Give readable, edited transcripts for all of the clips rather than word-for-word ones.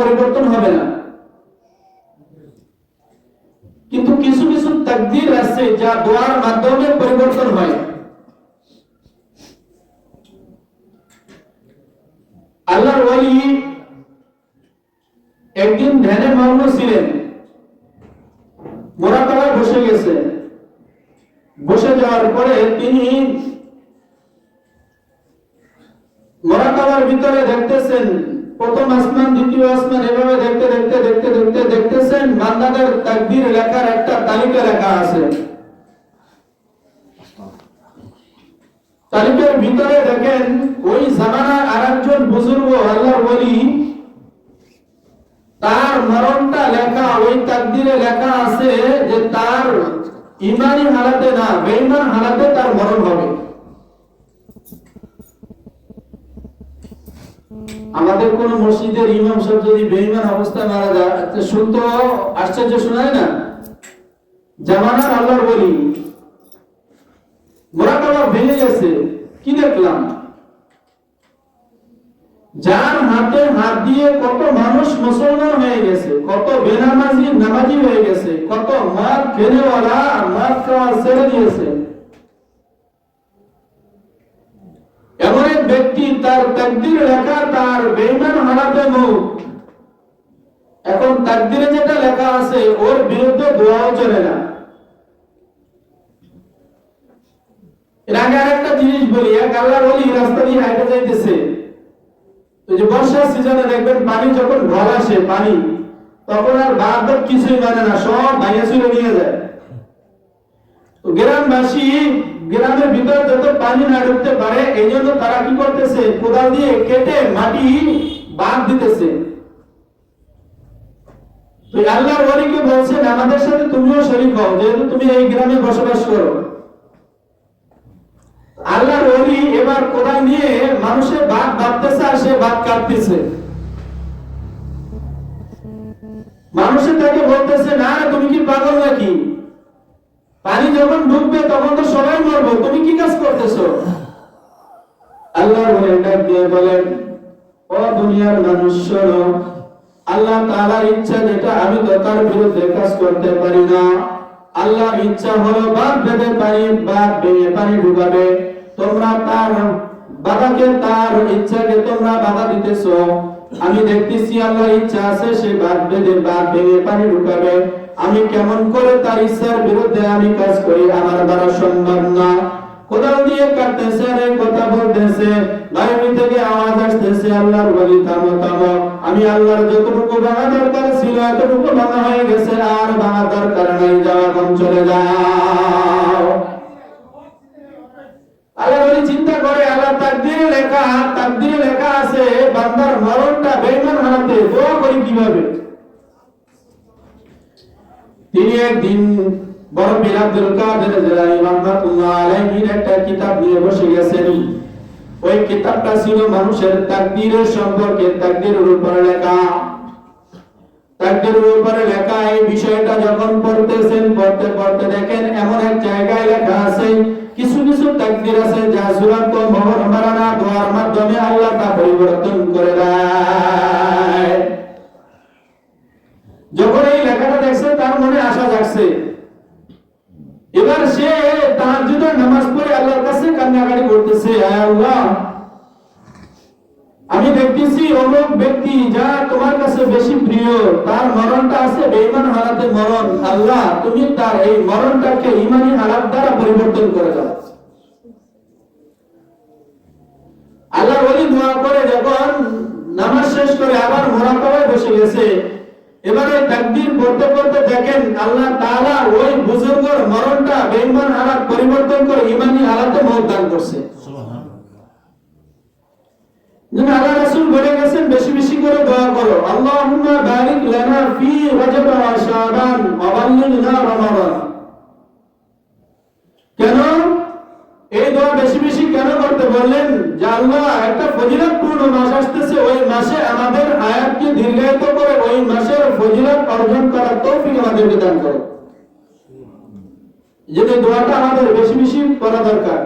পরিবর্তন হবে না। কিন্তু কিছু কিছু তাকদীর আছে যা দোয়ার মাধ্যমে পরিবর্তন হয়। আল্লাহর ওলি একদিন ধ্যানে মগ্ন ছিলেন, মুরাকাবায় বসে গেছে। বসে যাওয়ার পরে তিনি মুরাকাবার ভিতরে দেখতেছেন প্রথম আসমান, দ্বিতীয় আসমান, এভাবে দেখতে দেখতে দেখতে দেখতে দেখতেছেন বান্দাদের তাকদীর লেখার একটা তালিকা লেখা আছে। তালিকার ভিতরে দেখেন ওই জামানার আরেকজন বুজুর্গ আল্লাহর ওলি, তার মরণটা লেখা ওই তাকদীরে লেখা আছে যে তার ইমানি হালাতে না, বেঈমান হালাতে তার মরণ হবে। আমাদের কোন মসজিদের ইমাম সাহেব যদি বেঈমান অবস্থায় মারা যায়, শুনতে আশ্চর্য শোনায় না? জামানার আল্লাহর ওলি, মুরাকাবা ভেঙে গেছে। কি দেখলাম? যার হাতে হাত দিয়ে কত মানুষ মুসলমান হয়ে গেছে, কত বেনামাজি নামাজি হয়ে গেছে, কত মদ খেনেওয়ালা মদ খাওয়া ছেড়ে দিয়েছে। এমন এক ব্যক্তি, তার তাকদীর লেখা তার বেঈমান হালাতে মউত। এখন তাকদীরে যেটা লেখা আছে ওর বিরুদ্ধে দোয়াও চলে না। এর আগে আরেকটা জিনিস বলি, এক আল্লাহর ওলি রাস্তা দিয়ে হাঁটে যাইতেছে। ওই যে বর্ষার সিজনে দেখবেন পানি যখন ঢল আসে, পানি তখন আর বাদ কিছুই মানে না, সব ভাইয়া চুরে নিয়ে যায়। তো গ্রামবাসী গ্রামের ভিতরে যত পানি না ঢুকতে পারে এই জন্য তারা কি করতেছে, কোদাল দিয়ে কেটে মাটি বাঁধ দিতেছে। তো আল্লাহর ওলিকে বলছেন আমাদের সাথে তুমিও শরীক হও, যেহেতু তুমি এই গ্রামে বসবাস করো। আল্লাহর ওলি এবার কোদাল নিয়ে মানুষের বাঁধ বাঁধতেছে আর সে বাঁধ কাটতেছে। মানুষে তাকে বলতেছে না তুমি কি পাগল নাকি, পানি যখন ঢুকবে তখন তো সবাই মরবো, তুমি কি কাজ করতেছো? আল্লাহর ওলি ডাক দিয়ে বলেন, ও দুনিয়ার মানুষ শোনো, আল্লাহ তাআলার ইচ্ছা যেটা আমি তো তার বিরুদ্ধে কাজ করতে পারি না। আল্লাহর ইচ্ছা হলো বাঁধ বেঁধে বাঁধ ভেঙে পানি ঢুকাবে। তোমরা তার বাধাকে, তার ইচ্ছাকে তোমরা বাধা দিতেছো। আমি দেখতেছি আল্লাহর ইচ্ছা আছে সে বাঁধ ভেঙে পানি ঢুকাবে। আমি কেমন করে তার ইচ্ছার বিরুদ্ধে আমি কাজ করি, আমার দ্বারা সম্ভব না। কোদাল দিয়ে কাটতেছে আর এই কথা বলতেছে, বাইরে থেকে আওয়াজ আসতেছে আল্লাহর ওলি থামো থামো, আমি আল্লাহর যতটুকু ভাঙা দরকার ছিল এতটুকু ভাঙা হয়ে গেছে, আর ভাঙা দরকার নাই, যাওয়া কম চলে যাও। আল্লাহর ওলি চিন্তা করে আল্লাহ তাকদীরে লেখা আছে বান্দার মরণটা বেঈমান হালাতে, দোয়া করি কিভাবে? তিনি একদিন বড় পীর আব্দুল কাদের জিলানী রাহমাতুল্লাহ আলাইহির একটা কিতাব নিয়ে বসে গেছেন। ওই কিতাবটা ছিল মানুষের তাকদীরের সম্পর্কে, তাকদীরের উপরে লেখা। তাকদীরের উপরে লেখা এই বিষয়টা যখন পড়তেছেন, পড়তে পড়তে দেখেন এমন এক জায়গায় লেখা আছে কিছু কিছু তাকদীর আছে যা চূড়ান্ত মোহর মারানা দোয়ার মাধ্যমে আল্লাহ তা পরিবর্তন করে দেয়। যখন এই লেখাটা দেখছে তার মনে আশা জাগছে। এবার সে তাহাজ্জুদের নামাজ পড়ে আল্লাহর কাছে কান্নাকাটি করতেছে, হে আল্লাহ, আমি দেখতেছি অমুক ব্যক্তি যা তোমার কাছে বেশি প্রিয়, তার মরণটা আছে বেঈমান হালাতে মরণ। আল্লাহ তুমি তার এই মরণটাকে ঈমানি হালাত দ্বারা পরিবর্তন করে দাও। আল্লাহর ওলি দোয়া করে যখন নামাজ শেষ করে আবার মুরাকাবায় বসে গেছে, এবারে তাকদীর পড়তে পড়তে দেখেন আল্লাহ তাআলা ওই বুজুর্গের মরণটা বেঈমান হালাত পরিবর্তন করে ঈমানি হালাতে মওত দান করছে। সুবহানাল্লাহ। যেন আল্লাহ রাসূল বলে গেছেন বেশি বেশি করে দোয়া করো, আল্লাহুম্মা বারিক লানা ফি রজব ওয়া শাবান ওয়া বাল্লিগনা রমাদান। কেন এই দোয়া বেশি বেশি কেন করতে বললেন? যে আল্লাহ একটা ফজিলতপূর্ণ মাস আসতেছে, ওই মাসে আমাদের হায়াতকে দীর্ঘায়িত করে ওই মাসের ফজিলত অর্জন করার তৌফিক আমাদেরকে দান করো। এই দোয়াটা আমাদের বেশি বেশি করা দরকার।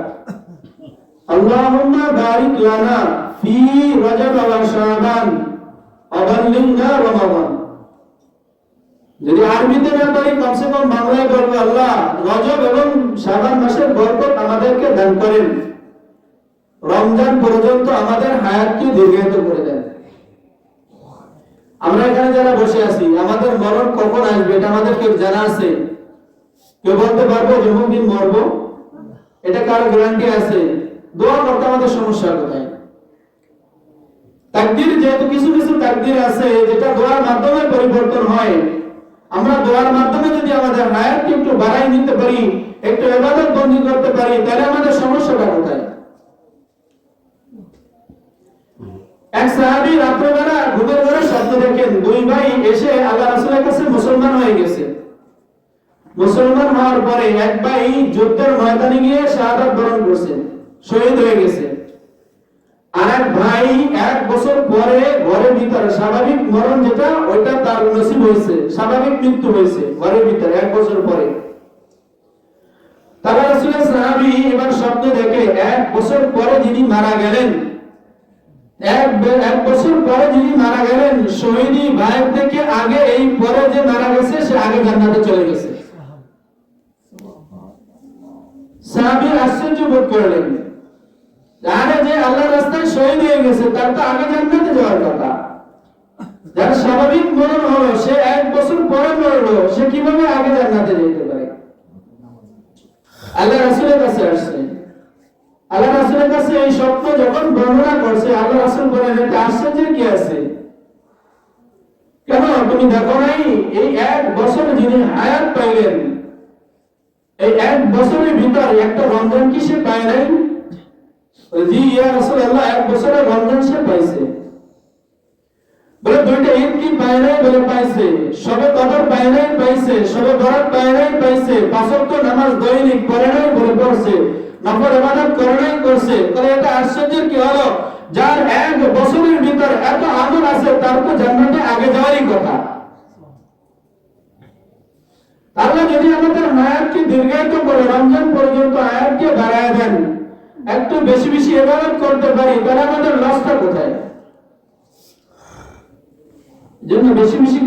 আল্লাহুম্মা বারিক লানা ফি রজব ওয়া শাবান অবাল্লিগনা রমাদান। যদি আরবিতে না পারি কমসে কম বাংলায় বলবো, আল্লাহ রজব এবং শাবান মাসের বরকত আমাদেরকে দান করেন, রমজান পর্যন্ত আমাদের হায়াতকে দীর্ঘায়িত করে দেন। আমরা এখানে যারা বসে আছি, আমাদের মরণ কখন আসবে এটা আমাদেরকে জানা আছে? কেউ বলতে পারবে যে অমুক দিন মরবো? এটা কারো গ্যারান্টি আছে? দোয়া করতে আমাদের সমস্যা কোথায়? তাকদীর, যেহেতু কিছু কিছু তাকদীর আছে যেটা দোয়ার মাধ্যমে পরিবর্তন হয়, আমরা দোয়ার মাধ্যমে যদি আমাদের হায়াতকে একটু বাড়াই নিতে পারি, একটু ইবাদত বন্দী করতে পারি, তাহলে আমাদের সমস্যাটা কোথায়? এক সাহাবী রাত্রেবেলা ঘুমের ঘরে স্বপ্ন দেখেন দুই ভাই এসে আল্লাহ রাসূলের কাছে মুসলমান হয়ে গেছে। মুসলমান হওয়ার পরে এক ভাই যুদ্ধের ময়দানে গিয়ে শাহাদাত বরণ করছে, শহীদ হয়ে গেছে। আর এক ভাই 1 বছর পরে ঘরের ভিতরে স্বাভাবিক মরণ যেটা ওইটা তার নসিব হয়েছে, স্বাভাবিক মৃত্যু হয়েছে ঘরের ভিতরে 1 বছর পরে। তারা রাসূলের সাহাবী এবার স্বপ্ন দেখে 1 বছর পরে যিনি মারা গেলেন, এক বছর পরে যিনি মারা গেলেন, শহীদি ভাইয়ের থেকে আগে এই পরে যে মারা গেছে সে আগে জান্নাতে চলে গেছে। সাহাবী আশ্চর্য বোধ করলেন, জানে যে আল্লাহর রাস্তায় শহীদ হয়ে গেছে, তার তো আগে জান্নাতে যাওয়ার কথা। যার স্বাভাবিক মরণ হলো, সে 1 বছর পরে মরলো, সে কিভাবে আগে জান্নাতে যেতে পারে? আল্লাহ রাসূলের কাছে আসছে। আল্লাহ রাসূলের কাছে এই স্বপ্ন যখন বর্ণনা করছে, আল্লাহ রাসূল বলেন, এটা আশ্চর্যের কি আছে? কেন তুমি দেখো নাই এই 1 বছর যিনি হায়াত পাইলেন, এই 1 বছরের ভিতর একটা রমজান কি সে পায় নাই? জি ইয়া রাসূলুল্লাহ, 1 বছরের রমজান সে পাইছে। বলে দুইটা ঈদ কি পায় নাই? বলে পাইছে। শবে কদর পায় নাই? পাইছে। শবে বরাত পায় নাই? পাইছে। 5 ওয়াক্ত নামাজ দৈনিক পড়ে নাই? বলে পড়ছে। নফল ইবাদত করে নাই? করছে। তাহলে এটা আশ্চর্যের কি হলো? যার 1 বছরের ভিতর এত আমল আছে, তার তো জান্নাতে আগে যাওয়ারই কথা। আল্লাহ যদি আমাদের হায়াতকে দীর্ঘায়িত করে রমজান পর্যন্ত হায়াতকে বাড়ায় দেন, একটু বেশি বেশি ইবাদত করতে পারি, তাহলে আমাদের লসটা কোথায়? জন্য বেশি বেশি